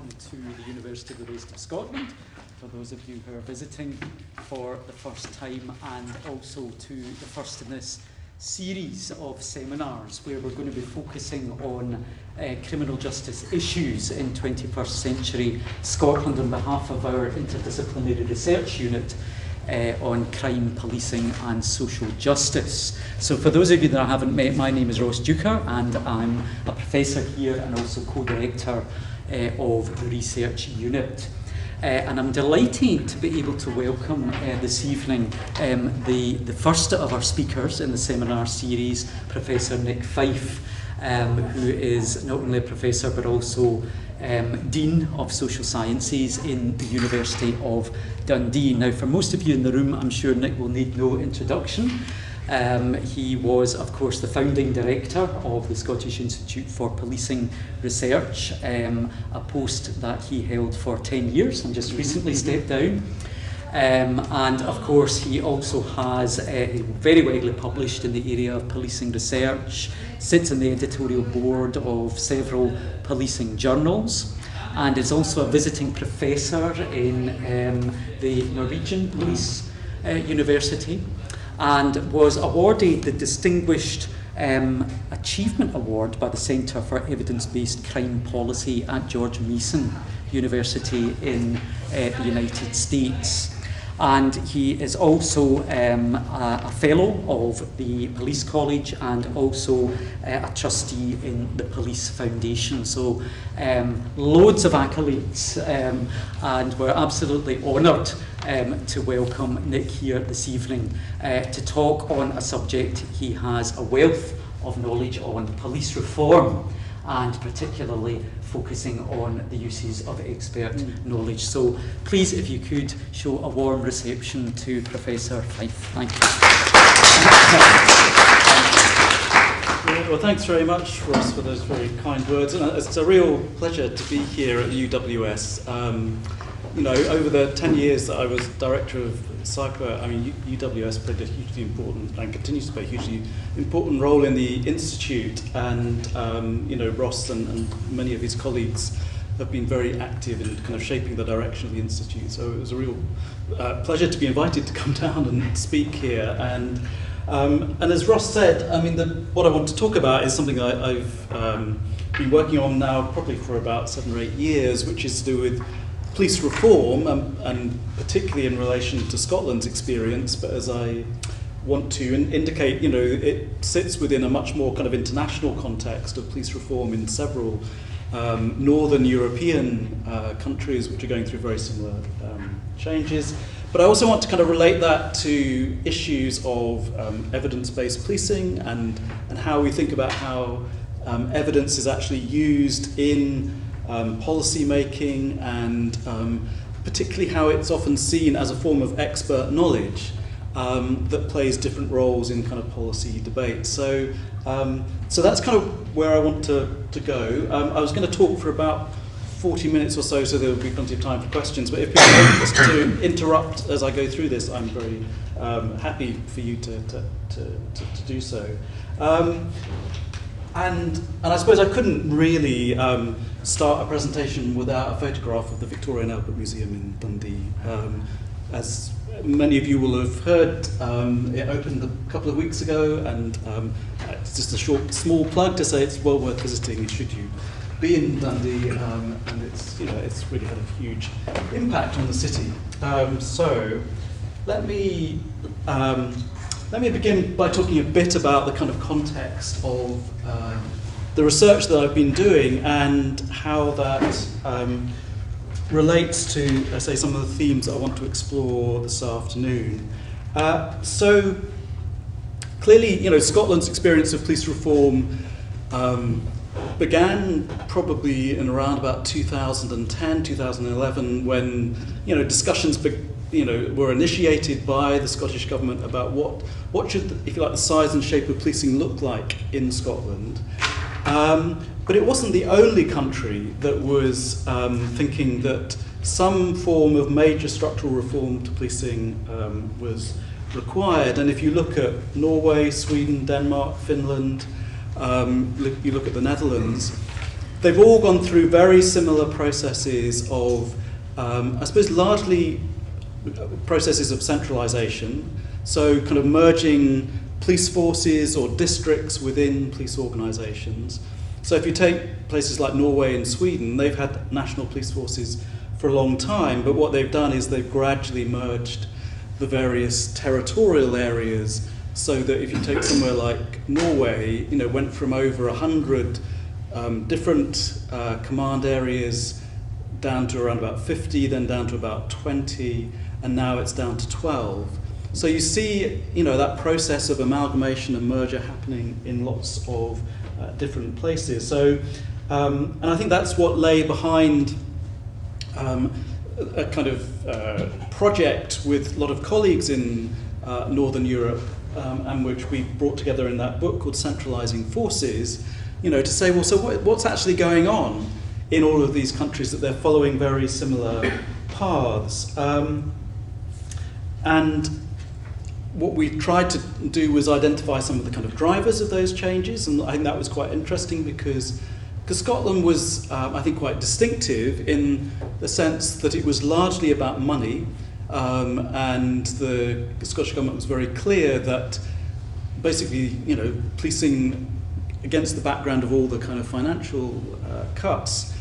welcome to the University of the West of Scotland, for those of you who are visiting for the first time, and also to the first in this series of seminars where we're going to be focusing on criminal justice issues in 21st century Scotland on behalf of our interdisciplinary research unit on crime, policing and social justice. So for those of you that I haven't met, my name is Ross Duker and I'm a professor here and also co-director of the research unit. And I'm delighted to be able to welcome this evening the first of our speakers in the seminar series, Professor Nick Fyfe, who is not only a professor but also Dean of Social Sciences in the University of Dundee. Now, for most of you in the room, I'm sure Nick will need no introduction. He was, of course, the founding director of the Scottish Institute for Policing Research, a post that he held for 10 years and just recently stepped down. And of course, he also has very widely published in the area of policing research, sits on the editorial board of several policing journals, and is also a visiting professor in the Norwegian Police University, and was awarded the Distinguished Achievement Award by the Centre for Evidence-Based Crime Policy at George Mason University in the United States. And he is also a fellow of the Police College and also a trustee in the Police Foundation. So loads of accolades, and we're absolutely honoured to welcome Nick here this evening to talk on a subject he has a wealth of knowledge on: police reform, and particularly focusing on the uses of expert knowledge. So please, if you could, show a warm reception to Professor Fyfe. Thank you. Well, thanks very much, Ross, for those very kind words. And it's a real pleasure to be here at UWS. You know, over the 10 years that I was director of Cyber, I mean, UWS played a hugely important and continues to play a hugely important role in the Institute, and you know, Ross and many of his colleagues have been very active in kind of shaping the direction of the Institute. So it was a real pleasure to be invited to come down and speak here. And as Ross said, I mean, what I want to talk about is something I've been working on now probably for about 7 or 8 years, which is to do with police reform, and particularly in relation to Scotland's experience, but as I want to indicate, you know, it sits within a much more kind of international context of police reform in several northern European countries which are going through very similar changes. But I also want to kind of relate that to issues of evidence-based policing and how we think about how evidence is actually used in policy making, and particularly how it's often seen as a form of expert knowledge that plays different roles in kind of policy debate. So that's kind of where I want to go. I was going to talk for about 40 minutes or so there will be plenty of time for questions, but if people want us to interrupt as I go through this, I'm very happy for you to do so. And I suppose I couldn't really start a presentation without a photograph of the Victoria and Albert Museum in Dundee. As many of you will have heard, it opened a couple of weeks ago, and it's just a small plug to say it's well worth visiting should you be in Dundee, and it's, you know, it's really had a huge impact on the city. So let me begin by talking a bit about the kind of context of the research that I've been doing and how that relates to, let's say, some of the themes that I want to explore this afternoon. So clearly, you know, Scotland's experience of police reform began probably in around about 2010, 2011, when, you know, discussions were initiated by the Scottish Government about what should, if you like, the size and shape of policing look like in Scotland. But it wasn't the only country that was thinking that some form of major structural reform to policing was required. And if you look at Norway, Sweden, Denmark, Finland, you look at the Netherlands, they've all gone through very similar processes of, I suppose, largely processes of centralisation, so kind of merging police forces or districts within police organisations. So if you take places like Norway and Sweden, they've had national police forces for a long time, but what they've done is they've gradually merged the various territorial areas, so that if you take somewhere like Norway, went from over 100 different command areas down to around about 50, then down to about 20, and now it's down to 12. So you see, that process of amalgamation and merger happening in lots of different places. So, and I think that's what lay behind a kind of project with a lot of colleagues in Northern Europe, and which we brought together in that book called Centralising Forces, to say, well, so what's actually going on in all of these countries that they're following very similar paths. And what we tried to do was identify some of the kind of drivers of those changes, and I think that was quite interesting because Scotland was, I think, quite distinctive in the sense that it was largely about money, and the Scottish government was very clear that basically, policing against the background of all the kind of financial cuts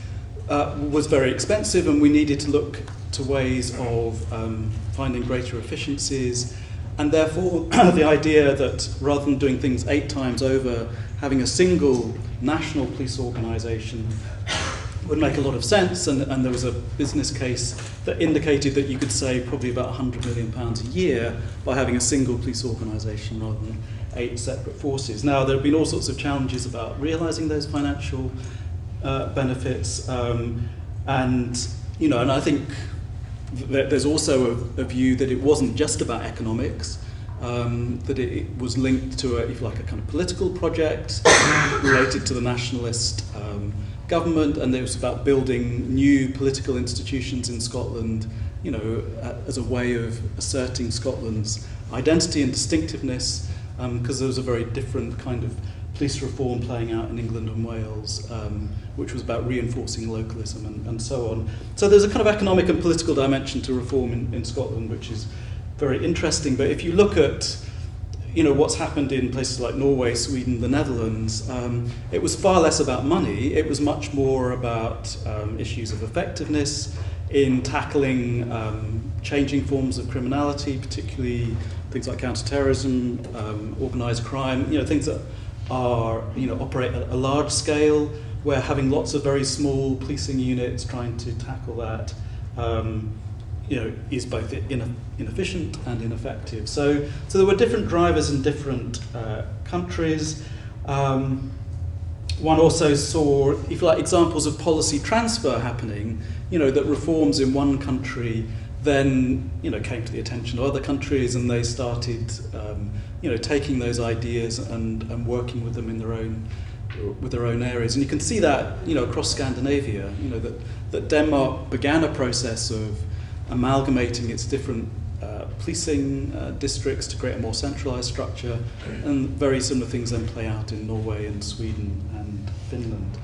was very expensive, and we needed to look to ways of finding greater efficiencies. And therefore, the idea that rather than doing things 8 times over, having a single national police organisation would make a lot of sense, and there was a business case that indicated that you could save probably about £100 million a year by having a single police organisation rather than 8 separate forces. Now, there have been all sorts of challenges about realising those financial benefits, and I think there's also a view that it wasn't just about economics, that it was linked to, if you like, a kind of political project related to the nationalist government, and it was about building new political institutions in Scotland, as a way of asserting Scotland's identity and distinctiveness, because there was a very different kind of police reform playing out in England and Wales, which was about reinforcing localism and so on. So there's a kind of economic and political dimension to reform in Scotland, which is very interesting. But if you look at what's happened in places like Norway, Sweden, the Netherlands, it was far less about money. It was much more about issues of effectiveness in tackling changing forms of criminality, particularly things like counterterrorism, organised crime, things that are, operate at a large scale, where having lots of very small policing units trying to tackle that, is both inefficient and ineffective. So there were different drivers in different countries. One also saw, if you like, examples of policy transfer happening, that reforms in one country then, came to the attention of other countries, and they started, taking those ideas and working with them in their own areas. And you can see that, across Scandinavia, that Denmark began a process of amalgamating its different policing districts to create a more centralised structure, and very similar things then play out in Norway and Sweden and Finland.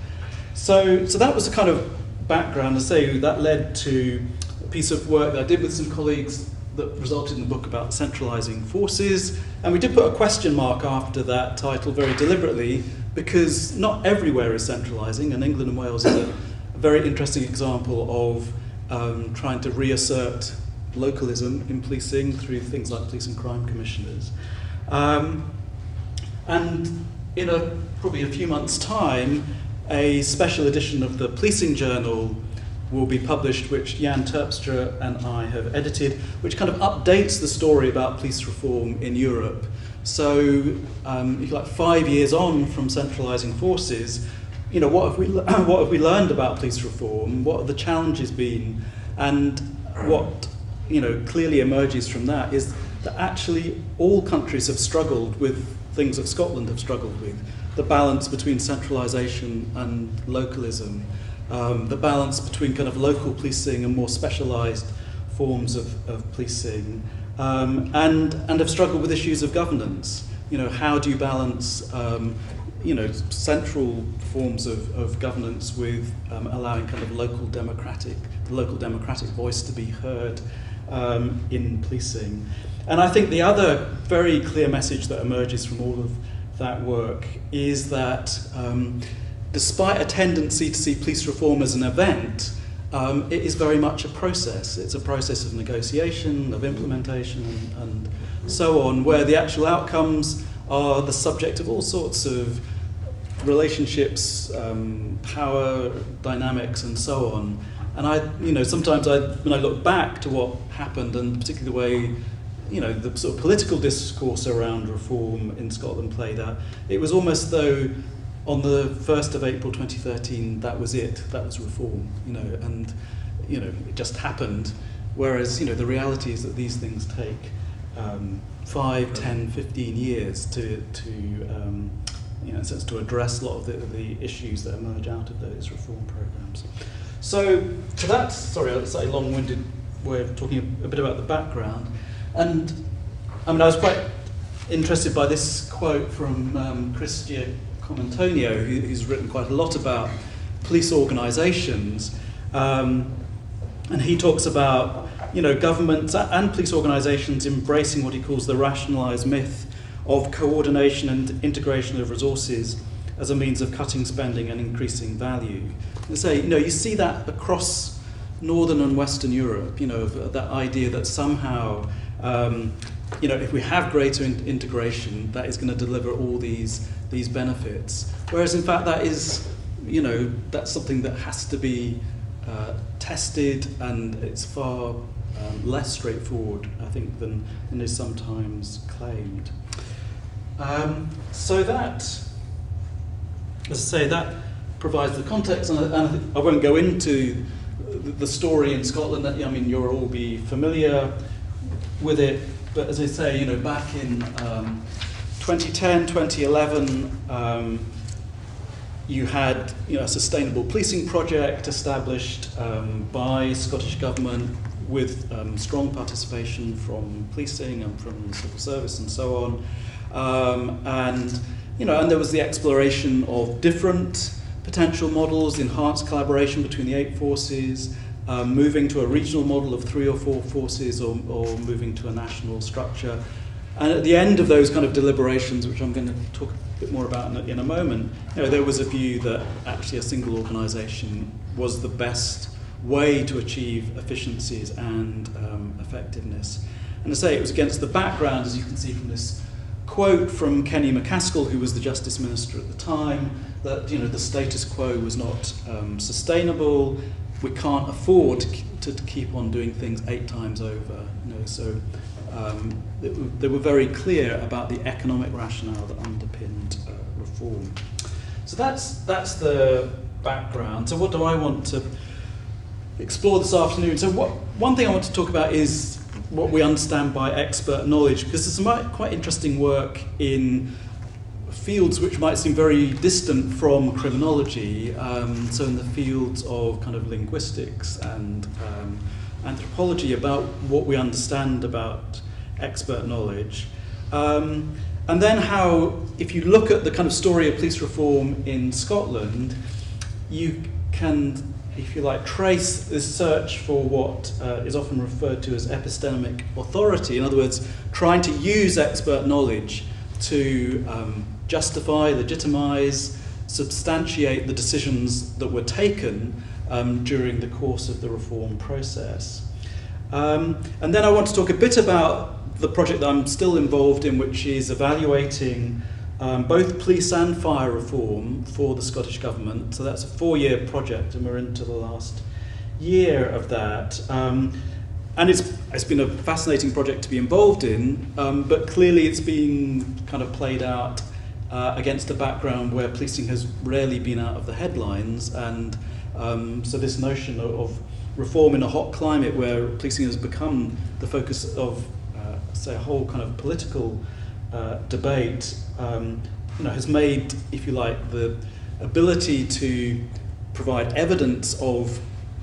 So that was the kind of background. I say that led to a piece of work that I did with some colleagues that resulted in the book about centralising forces, and we did put a question mark after that title very deliberately, because not everywhere is centralising, and England and Wales is a very interesting example of trying to reassert localism in policing through things like police and crime commissioners. And in probably a few months' time, a special edition of the Policing Journal will be published, which Jan Terpstra and I have edited, which kind of updates the story about police reform in Europe. So, if you like, 5 years on from centralising forces, what have we learned about police reform? What have the challenges been? And what clearly emerges from that is that actually all countries have struggled with things that Scotland have struggled with: the balance between centralisation and localism, the balance between kind of local policing and more specialised forms of policing, and have struggled with issues of governance. How do you balance central forms of governance with allowing kind of local democratic voice to be heard in policing. And I think the other very clear message that emerges from all of that work is that despite a tendency to see police reform as an event, it is very much a process. It's a process of negotiation, of implementation, and so on, where the actual outcomes are the subject of all sorts of relationships, power dynamics, and so on. And sometimes when I look back to what happened, and particularly the way, the sort of political discourse around reform in Scotland played out, it was almost though on the 1st of April 2013, that was it, that was reform, and it just happened. Whereas, the reality is that these things take 5, 10, 15 years to address a lot of the issues that emerge out of those reform programs. So, to that, sorry, that's a long-winded way of talking a bit about the background. And, I was quite interested by this quote from Christia Comentonio, who's written quite a lot about police organisations. And he talks about, governments and police organisations embracing what he calls the rationalised myth of coordination and integration of resources as a means of cutting spending and increasing value. And say, you see that across Northern and Western Europe, that idea that somehow, if we have greater integration, that is going to deliver all these benefits. Whereas in fact that is, that's something that has to be tested, and it's far less straightforward, I think, than is sometimes claimed. So that, as I say, that provides the context, and I won't go into the story in Scotland. You'll all be familiar with it, but as I say, back in 2010, 2011, you had a sustainable policing project established by Scottish Government with strong participation from policing and from the civil service and so on. And there was the exploration of different potential models, enhanced collaboration between the 8 forces, moving to a regional model of 3 or 4 forces, or moving to a national structure. And at the end of those kind of deliberations, which I'm going to talk a bit more about in a moment, there was a view that actually a single organisation was the best way to achieve efficiencies and effectiveness. And I say it was against the background, as you can see from this quote from Kenny MacAskill, who was the Justice Minister at the time, that the status quo was not sustainable. We can't afford to keep on doing things 8 times over. So they were very clear about the economic rationale that underpinned reform. So that's the background. So what do I want to explore this afternoon? So one thing I want to talk about is what we understand by expert knowledge, because there's some quite interesting work in fields which might seem very distant from criminology, so in the fields of kind of linguistics and anthropology, about what we understand about expert knowledge. And then how, if you look at the kind of story of police reform in Scotland, you can, if you like, trace this search for what is often referred to as epistemic authority. In other words, trying to use expert knowledge to justify, legitimise, substantiate the decisions that were taken during the course of the reform process. And then I want to talk a bit about the project that I'm still involved in, which is evaluating both police and fire reform for the Scottish Government. So that's a 4-year project, and we're into the last year of that. And it's been a fascinating project to be involved in, but clearly it's been kind of played out against a background where policing has rarely been out of the headlines, and so this notion of reform in a hot climate where policing has become the focus of, say, a whole kind of political debate, has made, if you like, the ability to provide evidence of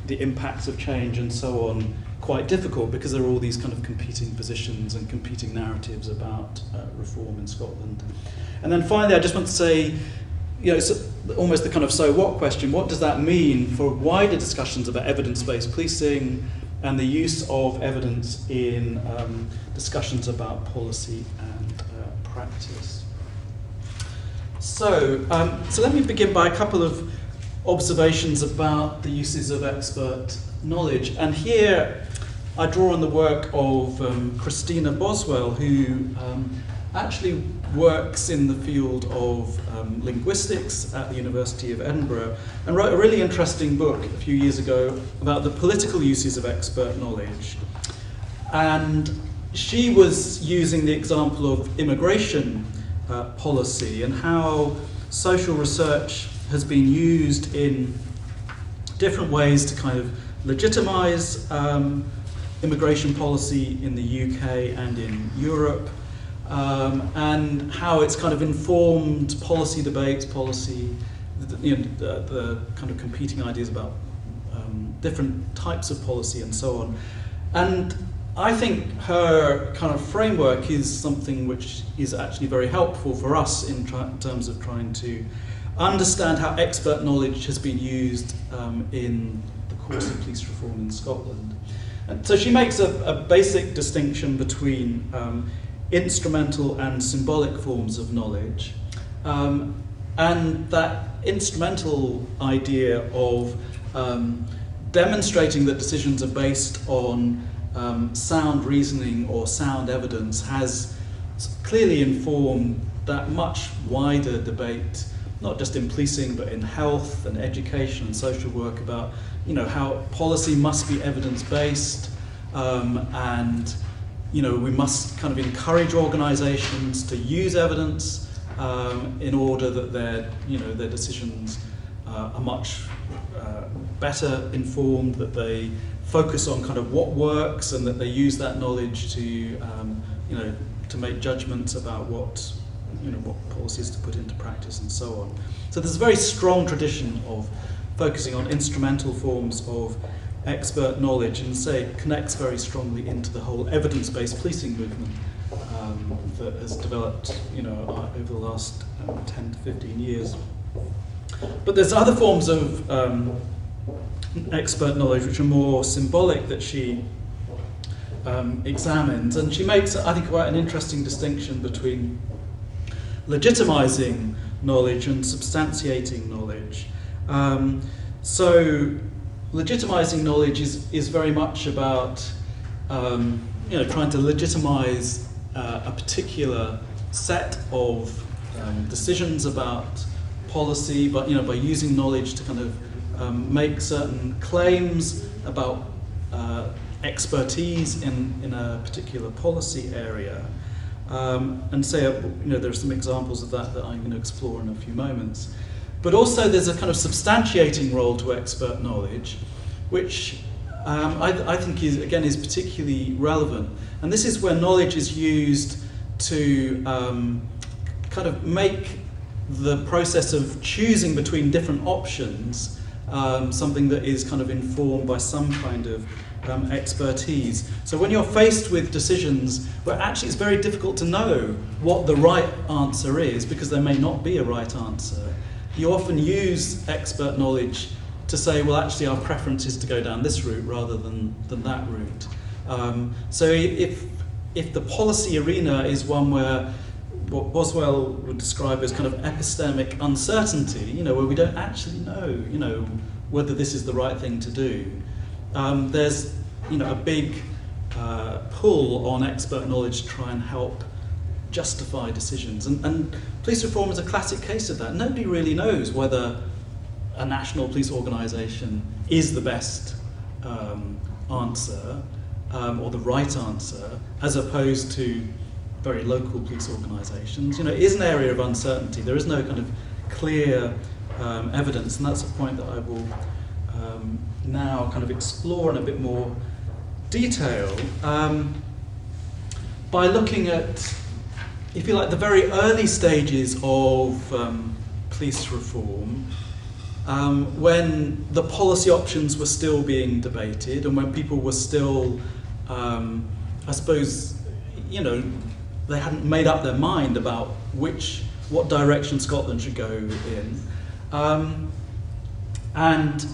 the impacts of change and so on quite difficult, because there are all these kind of competing positions and competing narratives about reform in Scotland. And then finally, I just want to say, it's almost the kind of so what question. What does that mean for wider discussions about evidence-based policing and the use of evidence in discussions about policy and practice? So let me begin by a couple of observations about the uses of expert knowledge. And here I draw on the work of Christina Boswell, who actually works in the field of linguistics at the University of Edinburgh, and wrote a really interesting book a few years ago about the political uses of expert knowledge. And she was using the example of immigration policy and how social research has been used in different ways to kind of legitimize immigration policy in the UK and in Europe, and how it's kind of informed policy debates, the kind of competing ideas about different types of policy and so on. And I think her kind of framework is something which is actually very helpful for us in terms of trying to understand how expert knowledge has been used in the course of police reform in Scotland. And so she makes a basic distinction between instrumental and symbolic forms of knowledge, and that instrumental idea of demonstrating that decisions are based on sound reasoning or sound evidence has clearly informed that much wider debate, not just in policing but in health and education and social work, about how policy must be evidence-based, and we must kind of encourage organisations to use evidence in order that their decisions are much better informed, that they focus on kind of what works, and that they use that knowledge to to make judgments about what policies to put into practice and so on. So there's a very strong tradition of focusing on instrumental forms of expert knowledge, and it connects very strongly into the whole evidence-based policing movement that has developed over the last 10 to 15 years. But there's other forms of expert knowledge which are more symbolic that she examines, and she makes, I think, quite an interesting distinction between legitimizing knowledge and substantiating knowledge. So legitimizing knowledge is very much about trying to legitimize a particular set of decisions about policy, but by using knowledge to kind of make certain claims about expertise in a particular policy area. And there are some examples of that I'm going to explore in a few moments. But also there's a kind of substantiating role to expert knowledge, which I think is particularly relevant. And this is where knowledge is used to kind of make the process of choosing between different options something that is kind of informed by some kind of expertise. So when you're faced with decisions where actually it's very difficult to know what the right answer is, because there may not be a right answer, you often use expert knowledge to say, well, actually our preference is to go down this route rather than that route. So if the policy arena is one where what Boswell would describe as kind of epistemic uncertainty, where we don't actually know, whether this is the right thing to do, there's a big pull on expert knowledge to try and help justify decisions. And police reform is a classic case of that. Nobody really knows whether a national police organisation is the best answer or the right answer, as opposed to very local police organisations. It is an area of uncertainty. There is no kind of clear evidence, and that's a point that I will now kind of explore in a bit more detail by looking at, if you like, the very early stages of police reform, when the policy options were still being debated and when people were still, I suppose, they hadn't made up their mind about which what direction Scotland should go in. And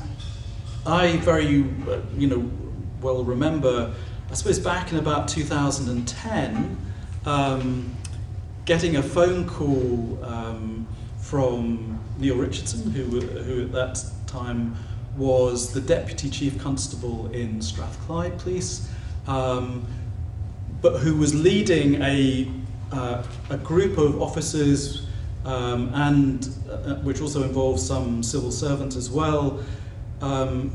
I very, well remember, I suppose back in about 2010, getting a phone call from Neil Richardson, who at that time was the Deputy Chief Constable in Strathclyde Police, but who was leading a group of officers and which also involves some civil servants as well, to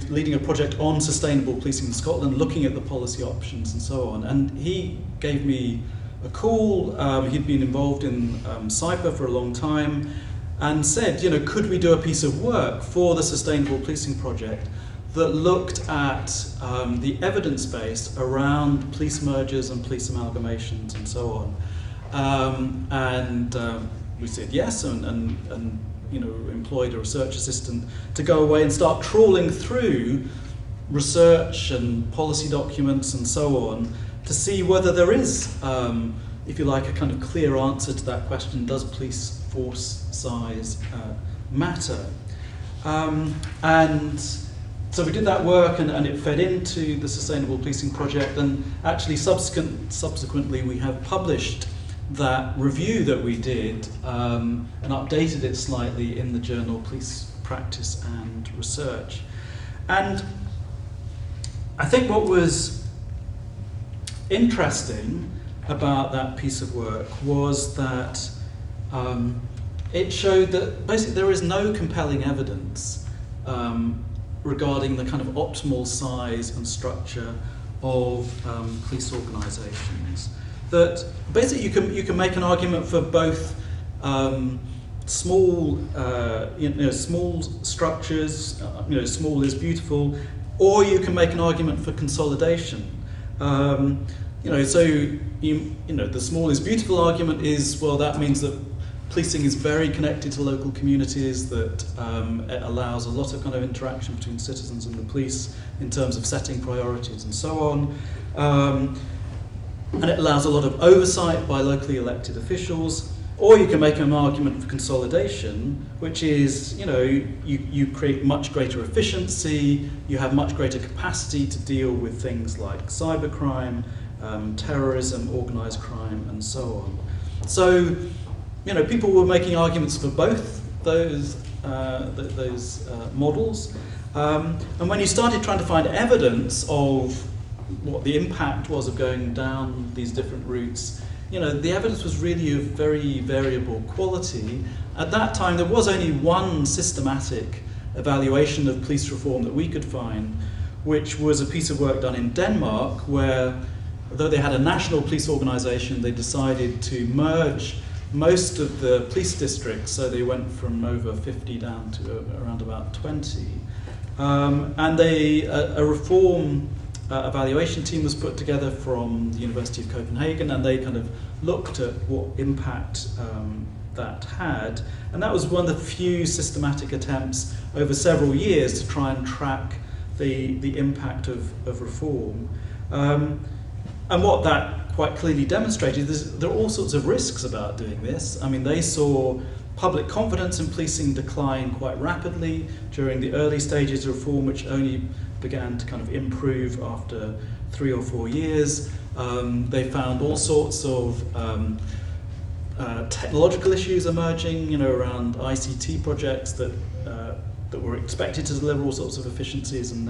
leading a project on sustainable policing in Scotland, looking at the policy options and so on. And he gave me a call. He'd been involved in Fyfe for a long time, and said, could we do a piece of work for the Sustainable Policing Project that looked at the evidence base around police mergers and police amalgamations and so on. We said yes, and employed a research assistant to go away and start trawling through research and policy documents and so on to see whether there is, if you like, a kind of clear answer to that question: does police force size matter? And so we did that work, and it fed into the Sustainable Policing Project, and actually subsequently we have published that review that we did and updated it slightly in the journal Police Practice and Research. And I think what was interesting about that piece of work was that it showed that basically there is no compelling evidence regarding the kind of optimal size and structure of police organisations. That basically you can make an argument for both small small structures, small is beautiful, or you can make an argument for consolidation. So the small is beautiful argument is, well, that means that policing is very connected to local communities, that it allows a lot of kind of interaction between citizens and the police in terms of setting priorities and so on. And it allows a lot of oversight by locally elected officials. Or you can make an argument for consolidation, which is, you create much greater efficiency, you have much greater capacity to deal with things like cybercrime, terrorism, organised crime, and so on. So, people were making arguments for both those models. And when you started trying to find evidence of what the impact was of going down these different routes, the evidence was really of very variable quality. At that time, there was only one systematic evaluation of police reform that we could find, which was a piece of work done in Denmark, where, though they had a national police organisation, they decided to merge most of the police districts, so they went from over 50 down to around about 20. And a reform evaluation team was put together from the University of Copenhagen, and they kind of looked at what impact that had. And that was one of the few systematic attempts over several years to try and track the impact of reform. And what that quite clearly demonstrated is there are all sorts of risks about doing this. I mean, they saw public confidence in policing decline quite rapidly during the early stages of reform, which only began to kind of improve after 3 or 4 years. They found all sorts of technological issues emerging, around ICT projects that were expected to deliver all sorts of efficiencies, and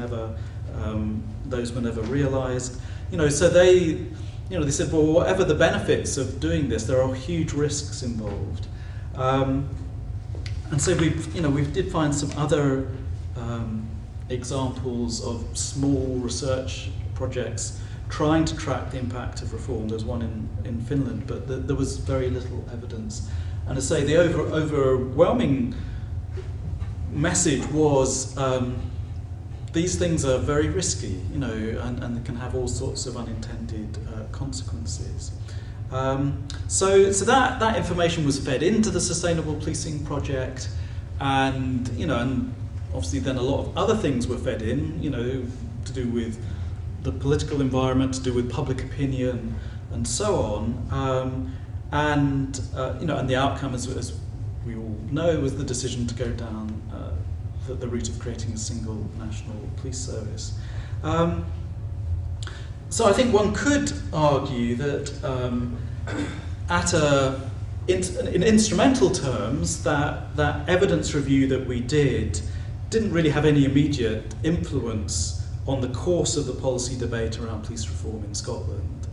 those were never realised. So they said, well, whatever the benefits of doing this, there are huge risks involved. And so we did find some other examples of small research projects trying to track the impact of reform. There's one in Finland, but there was very little evidence. And to say the overwhelming message was these things are very risky, and they can have all sorts of unintended consequences. So that information was fed into the Sustainable Policing Project, and and obviously then a lot of other things were fed in, to do with the political environment, to do with public opinion, and so on. and and the outcome, as we all know, was the decision to go down the route of creating a single national police service. So I think one could argue that in instrumental terms, that evidence review that we didn't really have any immediate influence on the course of the policy debate around police reform in Scotland.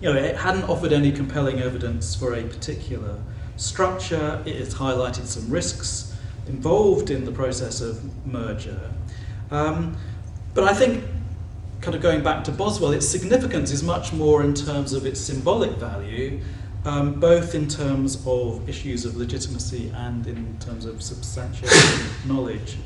It hadn't offered any compelling evidence for a particular structure. It has highlighted some risks involved in the process of merger. But I think, kind of going back to Boswell, its significance is much more in terms of its symbolic value, both in terms of issues of legitimacy and in terms of substantiating knowledge.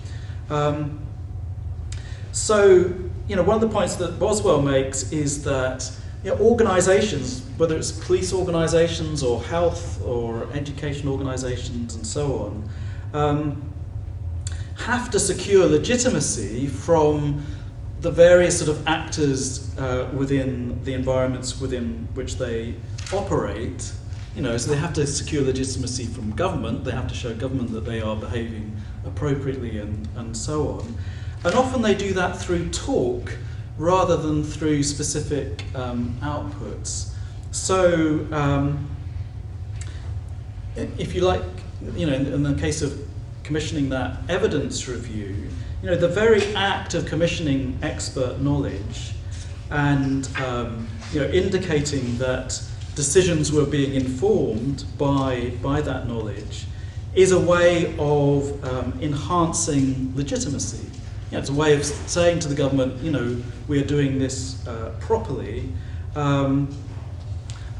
So, one of the points that Boswell makes is that organisations, whether it's police organisations or health or education organisations and so on, have to secure legitimacy from the various sort of actors within the environments within which they operate. So they have to secure legitimacy from government. They have to show government that they are behaving appropriately and so on. And often they do that through talk rather than through specific outputs. So, if you like, in the case of commissioning that evidence review, the very act of commissioning expert knowledge and indicating that decisions were being informed by that knowledge is a way of enhancing legitimacy. It's a way of saying to the government, we are doing this properly, and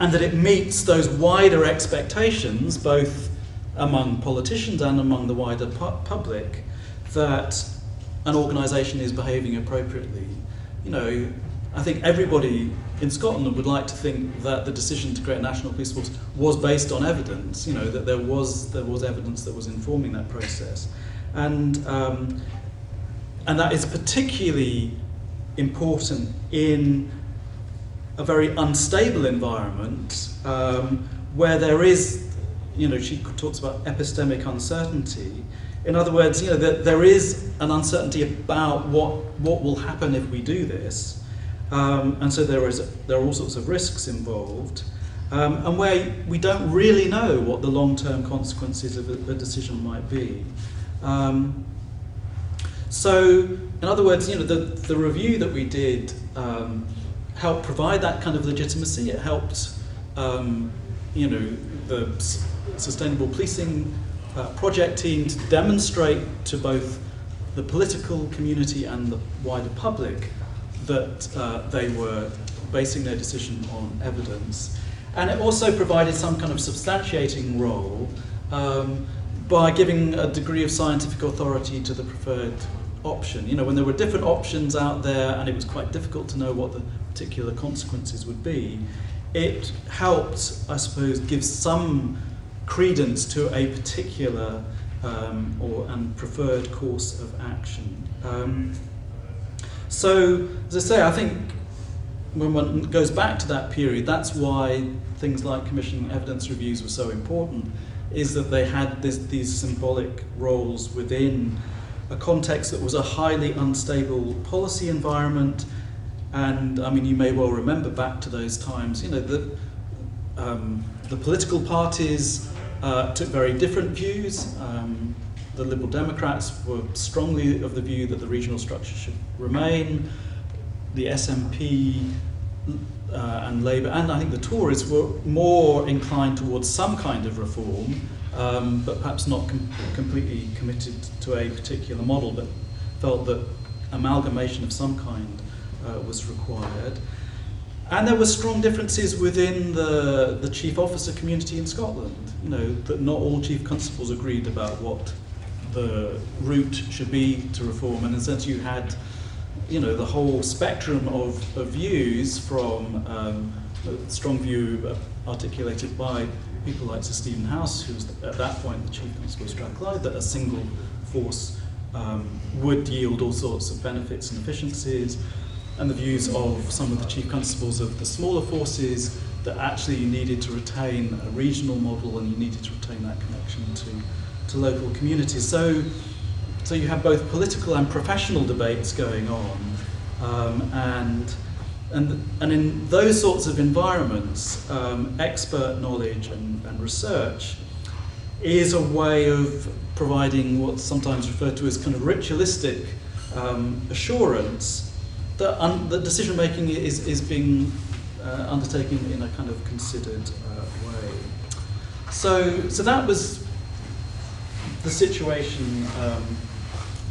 that it meets those wider expectations, both among politicians and among the wider public, that an organisation is behaving appropriately. I think everybody in Scotland would like to think that the decision to create a national police force was based on evidence, that there was evidence that was informing that process. And that is particularly important in a very unstable environment where there is, she talks about epistemic uncertainty. In other words, that there is an uncertainty about what will happen if we do this. And so there are all sorts of risks involved, and where we don't really know what the long-term consequences of a decision might be. So, in other words, the review that we did helped provide that kind of legitimacy. It helped, the sustainable policing project team to demonstrate to both the political community and the wider public that they were basing their decision on evidence. And it also provided some kind of substantiating role by giving a degree of scientific authority to the preferred option. When there were different options out there and it was quite difficult to know what the particular consequences would be, it helped, I suppose, give some credence to a particular and preferred course of action. So, as I say, I think when one goes back to that period, that's why things like commissioning evidence reviews were so important, is that they had these symbolic roles within a context that was a highly unstable policy environment. And I mean, you may well remember back to those times, the political parties took very different views. The Liberal Democrats were strongly of the view that the regional structure should remain. The SNP and Labour, and I think the Tories, were more inclined towards some kind of reform, but perhaps not completely committed to a particular model, but felt that amalgamation of some kind was required. And there were strong differences within the chief officer community in Scotland. That not all chief constables agreed about what the route should be to reform, and in a sense you had, the whole spectrum of views from a strong view articulated by people like Sir Stephen House, who was at that point the chief constable of Strathclyde, that a single force would yield all sorts of benefits and efficiencies, and the views of some of the chief constables of the smaller forces that actually you needed to retain a regional model and you needed to retain that connection to local communities. So you have both political and professional debates going on, and in those sorts of environments, expert knowledge and research is a way of providing what's sometimes referred to as kind of ritualistic assurance that that decision making is being undertaken in a kind of considered way. So that was the situation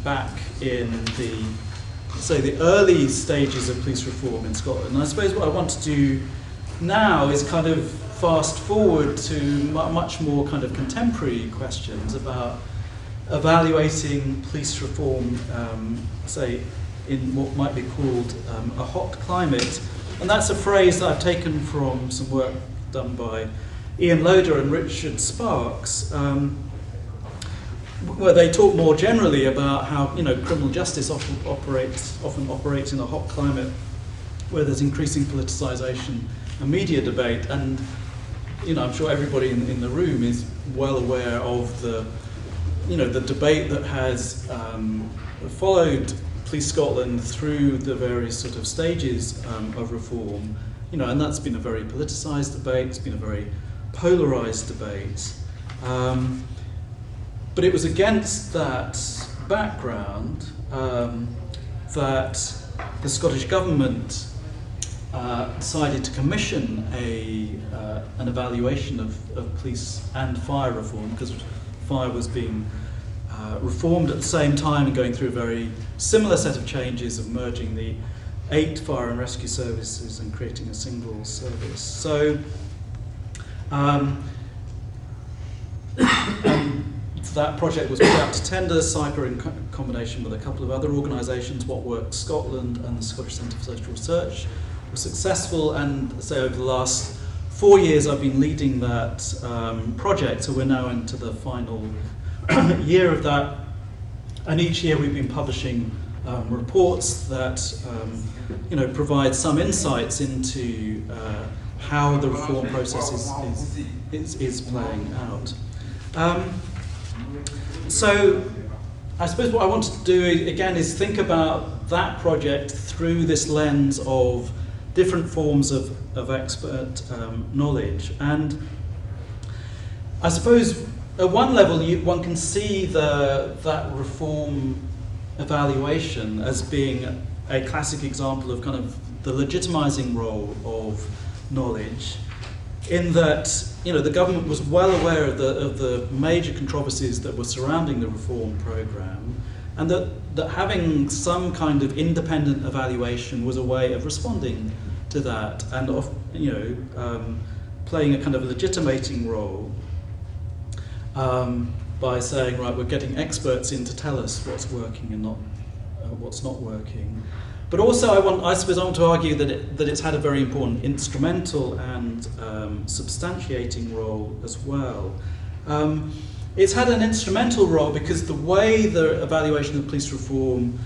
back in the early stages of police reform in Scotland. And I suppose what I want to do now is kind of fast forward to much more kind of contemporary questions about evaluating police reform, say, in what might be called a hot climate. And that's a phrase that I've taken from some work done by Ian Loader and Richard Sparks, where they talk more generally about how criminal justice often operates in a hot climate where there's increasing politicisation and media debate. And I'm sure everybody in the room is well aware of the debate that has followed Police Scotland through the various sort of stages of reform, and that's been a very politicised debate, it's been a very polarised debate. But it was against that background that the Scottish Government decided to commission an evaluation of police and fire reform, because fire was being reformed at the same time and going through a very similar set of changes of merging the 8 fire and rescue services and creating a single service. So that project was put out to tender. CYPA, in combination with a couple of other organisations, What Works Scotland and the Scottish Centre for Social Research, was successful. And say over the last 4 years I've been leading that project, so we're now into the final year of that, and each year we've been publishing reports that provide some insights into how the reform process is playing out. So I suppose what I want to do again is think about that project through this lens of different forms of expert knowledge. And I suppose at one level one can see that reform evaluation as being a classic example of kind of the legitimising role of knowledge, in that the government was well aware of the major controversies that were surrounding the reform programme, and that having some kind of independent evaluation was a way of responding to that, and of playing a kind of legitimating role by saying, right, we're getting experts in to tell us what's working and not what's not working. But also I suppose I want to argue that it's had a very important instrumental and substantiating role as well. It's had an instrumental role because the way the evaluation of police reform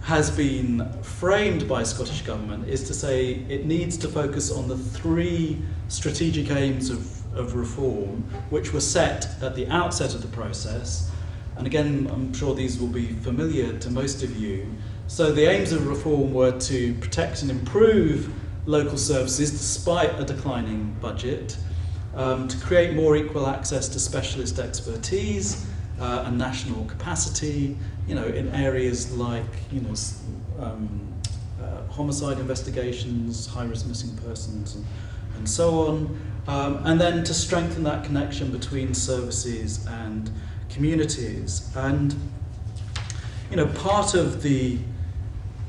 has been framed by Scottish Government is to say it needs to focus on the 3 strategic aims of reform, which were set at the outset of the process. And again, I'm sure these will be familiar to most of you. So the aims of reform were to protect and improve local services despite a declining budget, to create more equal access to specialist expertise and national capacity, in areas like homicide investigations, high-risk missing persons, and so on, and then to strengthen that connection between services and communities. And part of the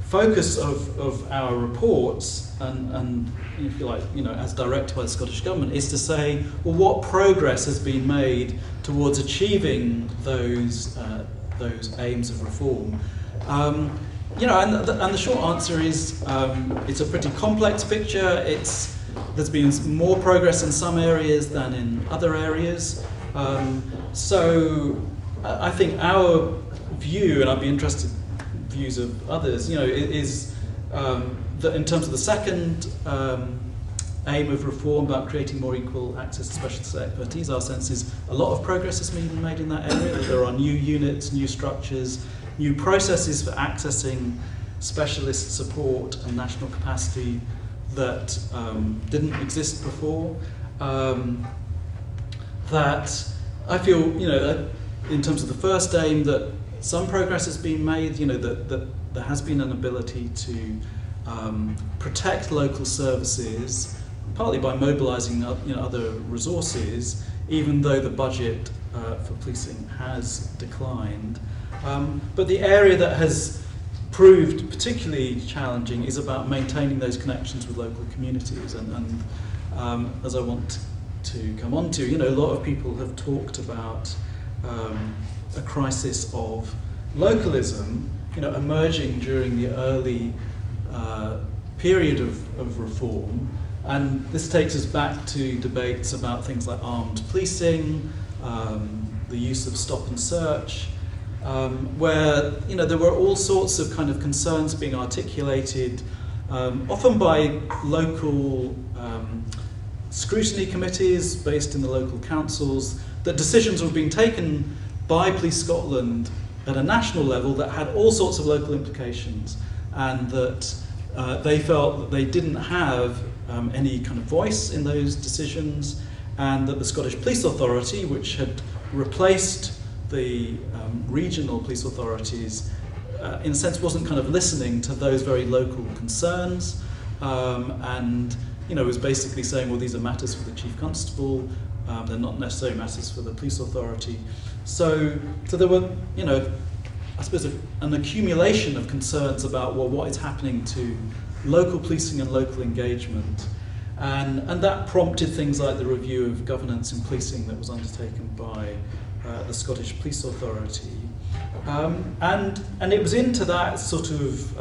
focus of our reports, and if you like, as directed by the Scottish Government, is to say, well, what progress has been made towards achieving those aims of reform? And the short answer is it's a pretty complex picture. There's been more progress in some areas than in other areas. So I think our view, and I'd be interested in views of others, is that in terms of the second aim of reform about creating more equal access to specialist expertise. Our sense is a lot of progress has been made in that area, that there are new units, new structures, new processes for accessing specialist support and national capacity that didn't exist before. That I feel, in terms of the first aim, that some progress has been made, that there has been an ability to protect local services, partly by mobilising other resources, even though the budget for policing has declined. But the area that has proved particularly challenging is about maintaining those connections with local communities. And as I want to come on to, a lot of people have talked about a crisis of localism, emerging during the early period of reform. And this takes us back to debates about things like armed policing, the use of stop and search, where there were all sorts of kind of concerns being articulated, often by local scrutiny committees based in the local councils, that decisions were being taken by Police Scotland at a national level that had all sorts of local implications, and that they felt that they didn't have any kind of voice in those decisions, and that the Scottish Police Authority, which had replaced the regional police authorities, in a sense wasn't kind of listening to those very local concerns, and was basically saying, well, these are matters for the Chief Constable, they're not necessarily matters for the police authority. So there were, I suppose an accumulation of concerns about, well, what is happening to local policing and local engagement. And that prompted things like the review of governance in policing that was undertaken by the Scottish Police Authority. And it was into that sort of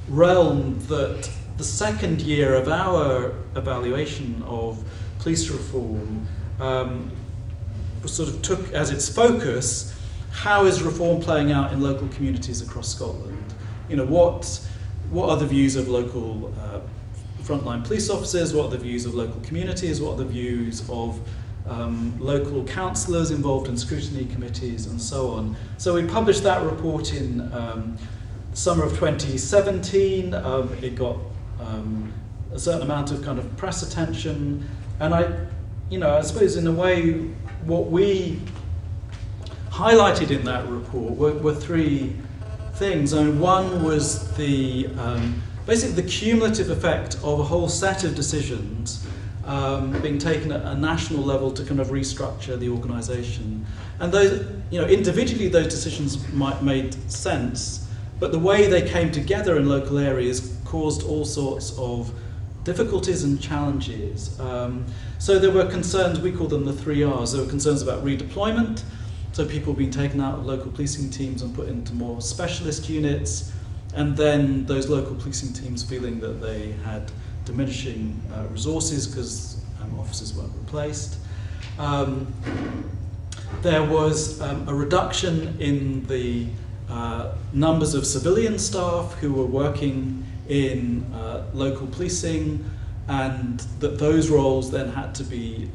realm that the second year of our evaluation of police reform sort of took as its focus, how is reform playing out in local communities across Scotland? What are the views of local frontline police officers? What are the views of local communities? What are the views of local councillors involved in scrutiny committees and so on? So we published that report in the summer of 2017. It got a certain amount of kind of press attention, and I suppose in a way what we highlighted in that report were three things. I mean, one was the basically the cumulative effect of a whole set of decisions being taken at a national level to kind of restructure the organisation. And those, individually those decisions made sense, but the way they came together in local areas caused all sorts of difficulties and challenges. So there were concerns, we call them the 3 Rs. There were concerns about redeployment, so people being taken out of local policing teams and put into more specialist units, and then those local policing teams feeling that they had diminishing resources because officers weren't replaced. There was a reduction in the numbers of civilian staff who were working in local policing, and that those roles then had to be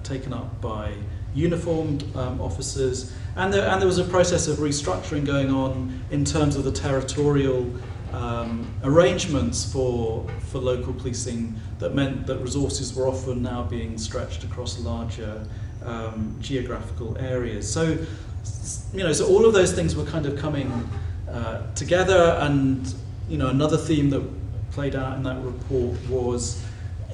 taken up by uniformed officers, and there was a process of restructuring going on in terms of the territorial arrangements for local policing that meant that resources were often now being stretched across larger geographical areas. So all of those things were kind of coming together, and another theme that played out in that report was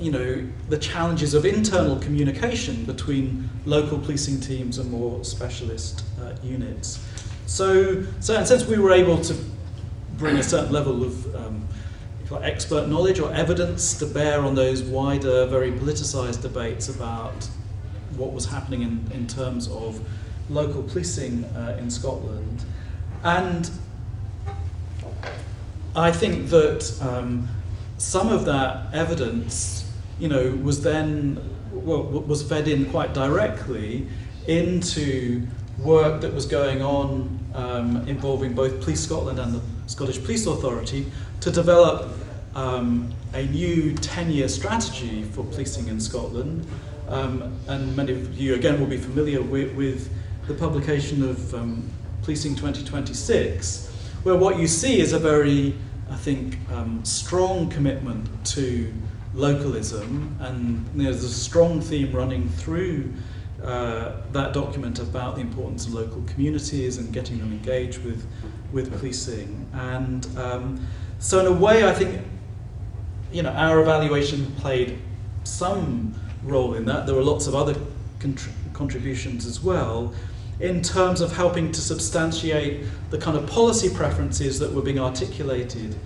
the challenges of internal communication between local policing teams and more specialist units. So in a sense we were able to bring a certain level of expert knowledge or evidence to bear on those wider, very politicised debates about what was happening in terms of local policing in Scotland. And I think that some of that evidence was fed in quite directly into work that was going on involving both Police Scotland and the Scottish Police Authority to develop a new 10-year strategy for policing in Scotland, and many of you again will be familiar with the publication of Policing 2026, where what you see is a very, I think, strong commitment to localism, and there's a strong theme running through that document about the importance of local communities and getting them engaged with policing. And so in a way, I think, our evaluation played some role in that. There were lots of other contributions as well, in terms of helping to substantiate the kind of policy preferences that were being articulated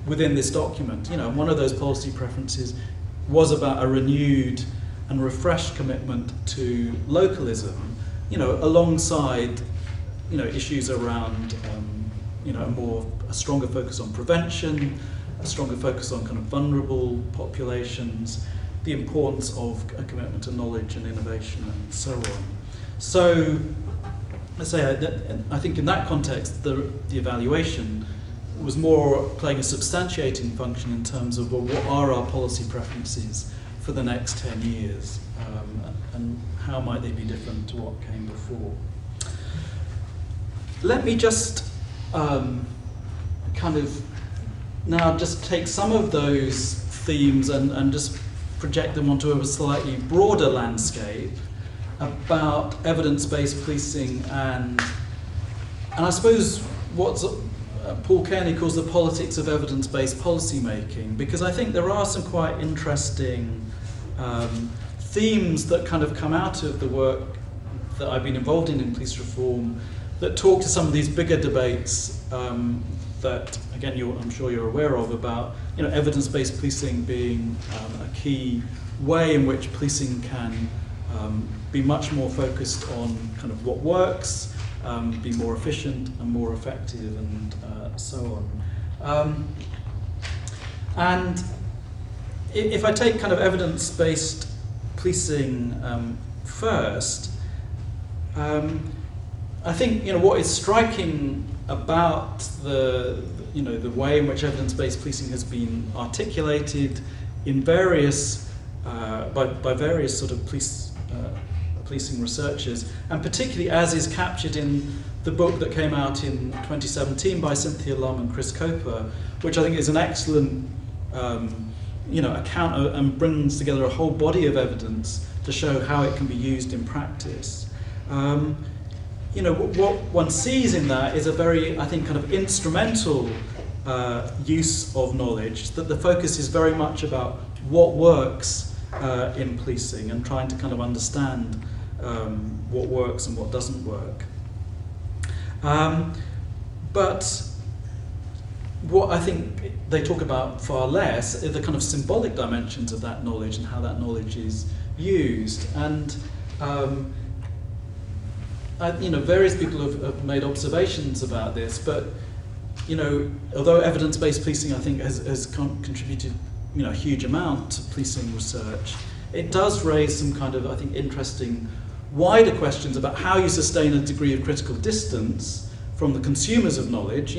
within this document. One of those policy preferences was about a renewed and refreshed commitment to localism, alongside, issues around, a stronger focus on prevention, a stronger focus on kind of vulnerable populations, the importance of a commitment to knowledge and innovation and so on. So, let's say, I think in that context, the evaluation was more playing a substantiating function in terms of, well, what are our policy preferences for the next 10 years, and how might they be different to what came before. Let me just kind of now just take some of those themes and just project them onto a slightly broader landscape about evidence-based policing and I suppose what Paul Kearney calls the politics of evidence-based policy making, because I think there are some quite interesting themes that kind of come out of the work that I've been involved in police reform that talk to some of these bigger debates that, again, I'm sure you're aware of, about evidence-based policing being a key way in which policing can be much more focused on kind of what works, be more efficient and more effective, and so on. And if I take kind of evidence-based policing first, I think what is striking about the way in which evidence-based policing has been articulated in various by various sort of policing researchers, and particularly as is captured in the book that came out in 2017 by Cynthia Lum and Chris Coper, which I think is an excellent account and brings together a whole body of evidence to show how it can be used in practice. What one sees in that is a very, I think, kind of instrumental use of knowledge, that the focus is very much about what works in policing and trying to kind of understand what works and what doesn't work. But what I think they talk about far less are the kind of symbolic dimensions of that knowledge and how that knowledge is used. And various people have made observations about this, but although evidence-based policing, I think, has contributed a huge amount to policing research, it does raise some kind of, I think, interesting wider questions about how you sustain a degree of critical distance from the consumers of knowledge.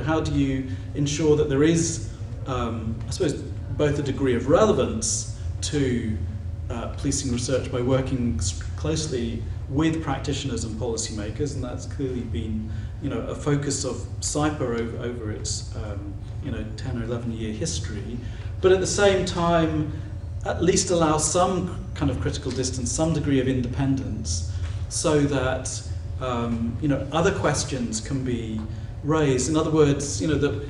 How do you ensure that there is, I suppose, both a degree of relevance to policing research by working closely with practitioners and policymakers, and that's clearly been, a focus of CIPA over its, 10 or 11 year history, but at the same time, at least allow some kind of critical distance, some degree of independence, so that other questions can be raised. In other words, that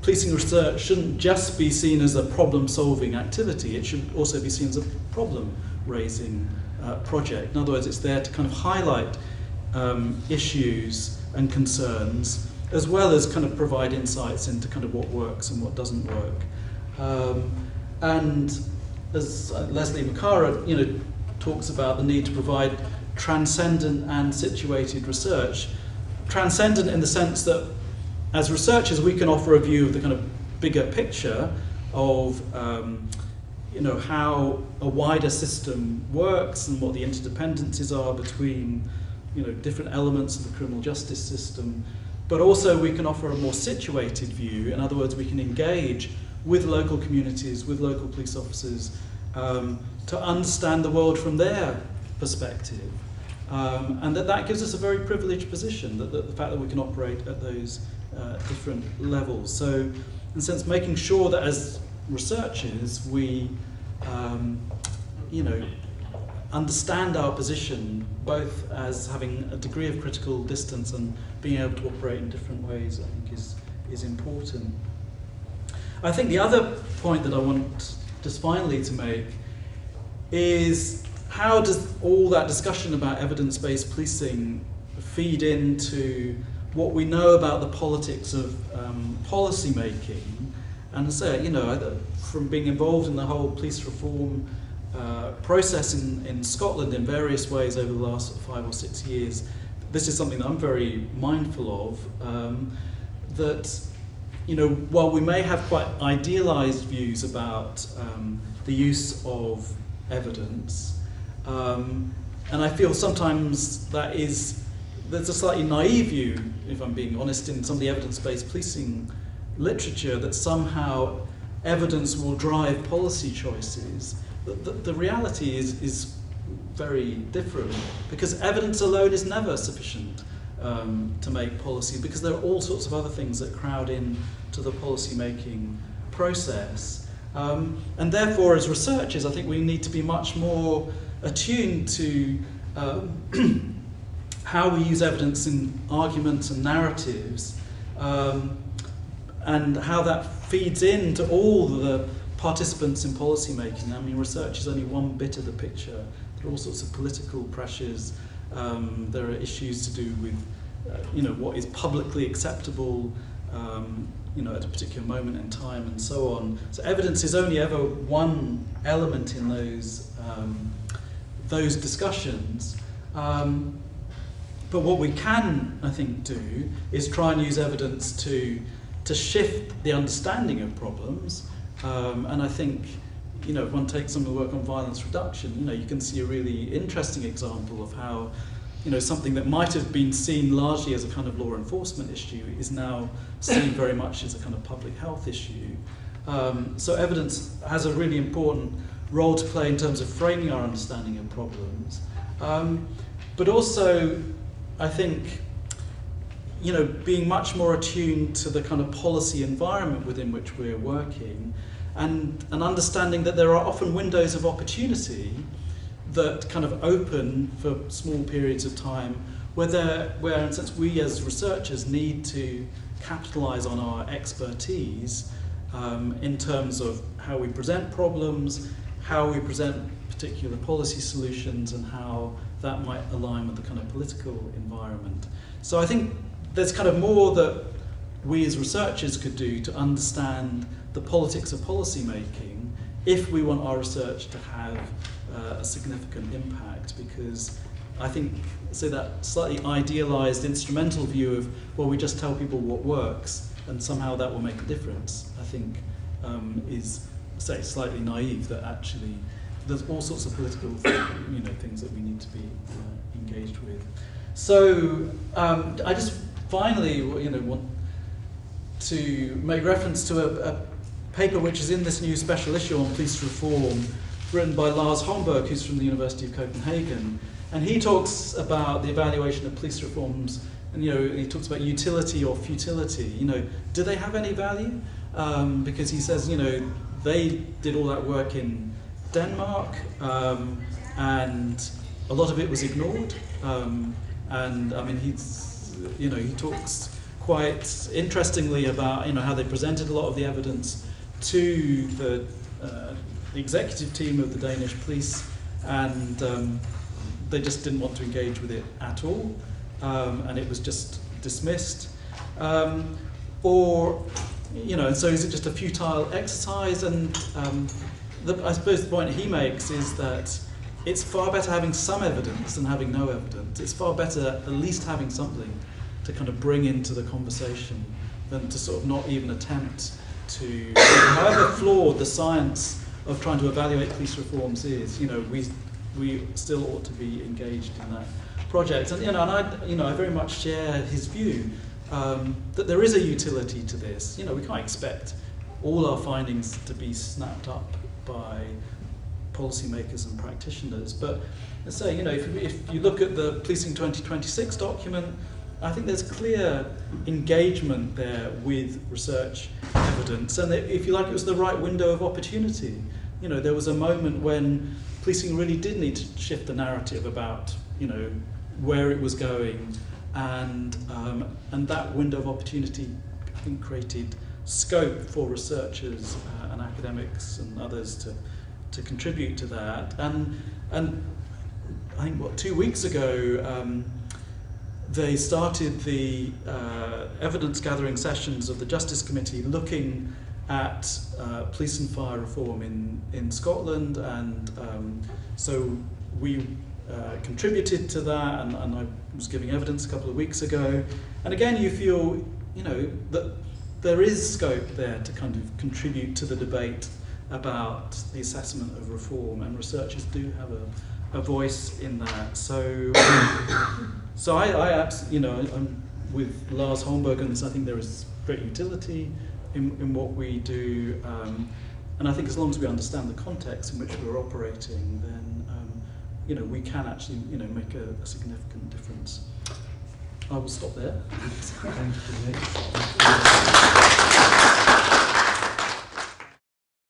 policing research shouldn't just be seen as a problem-solving activity; it should also be seen as a problem-raising project. In other words, it's there to kind of highlight issues and concerns, as well as kind of provide insights into kind of what works and what doesn't work. And as Leslie Macara, talks about the need to provide transcendent and situated research. Transcendent in the sense that as researchers we can offer a view of the kind of bigger picture of how a wider system works and what the interdependencies are between different elements of the criminal justice system, but also we can offer a more situated view. In other words, we can engage with local communities, with local police officers, to understand the world from their perspective. And that gives us a very privileged position, the fact that we can operate at those different levels. So, in a sense, making sure that as researchers we, understand our position both as having a degree of critical distance and being able to operate in different ways, I think is important. I think the other point that I want just finally to make is, how does all that discussion about evidence-based policing feed into what we know about the politics of policy making? And so, from being involved in the whole police reform process in Scotland in various ways over the last 5 or 6 years, this is something that I'm very mindful of, that, while we may have quite idealised views about the use of evidence, and I feel sometimes there's a slightly naive view, if I'm being honest, in some of the evidence-based policing literature, that somehow evidence will drive policy choices. The reality is very different, because evidence alone is never sufficient to make policy, because there are all sorts of other things that crowd in to the policy making process. And therefore, as researchers, I think we need to be much more attuned to how we use evidence in arguments and narratives, and how that feeds into all the participants in policy making. I mean, research is only one bit of the picture. There are all sorts of political pressures. There are issues to do with, what is publicly acceptable, at a particular moment in time, and so on. So evidence is only ever one element in those discussions. But what we can, I think, do is try and use evidence to shift the understanding of problems. And I think, if one takes some of the work on violence reduction, you can see a really interesting example of how, something that might have been seen largely as a kind of law enforcement issue is now seen very much as a kind of public health issue. So evidence has a really important role to play in terms of framing our understanding of problems. But also, I think, being much more attuned to the kind of policy environment within which we're working, and understanding that there are often windows of opportunity that kind of open for small periods of time, where in a sense we as researchers need to capitalise on our expertise in terms of how we present problems, how we present particular policy solutions, and how that might align with the kind of political environment. So I think there's kind of more that we as researchers could do to understand the politics of policy making if we want our research to have a significant impact, because I think, that slightly idealised instrumental view of, well, we just tell people what works and somehow that will make a difference, I think is, slightly naive, that actually there's all sorts of political things that we need to be engaged with. So I just finally want to make reference to a paper which is in this new special issue on police reform, written by Lars Holmberg, who's from the University of Copenhagen. And he talks about the evaluation of police reforms, and he talks about utility or futility. Do they have any value? Because he says, they did all that work in Denmark, and a lot of it was ignored. And I mean, he talks quite interestingly about how they presented a lot of the evidence to the executive team of the Danish police, and they just didn't want to engage with it at all, and it was just dismissed. Or, so is it just a futile exercise? And I suppose the point he makes is that it's far better having some evidence than having no evidence. It's far better at least having something to kind of bring into the conversation than to sort of not even attempt to, however flawed the science of trying to evaluate police reforms is, we still ought to be engaged in that project. And I very much share his view. that there is a utility to this. You know, we can't expect all our findings to be snapped up by policymakers and practitioners, but let's say, you know, if you look at the Policing 2026 document, I think there's clear engagement there with research evidence, and if you like, it was the right window of opportunity. You know, there was a moment when policing really did need to shift the narrative about, you know, where it was going, and that window of opportunity, I think, created scope for researchers and academics and others to contribute to that. And I think, 2 weeks ago, they started the evidence gathering sessions of the Justice Committee looking at police and fire reform in Scotland, and so we contributed to that, and I was giving evidence a couple of weeks ago. And again, you feel, you know, that there is scope there to kind of contribute to the debate about the assessment of reform, and researchers do have a voice in that. So, so I absolutely, you know, I'm with Lars Holmberg on this. I think there is great utility in what we do, and I think as long as we understand the context in which we're operating, then you know, we can actually, you know, make a significant difference. I will stop there. Thank you.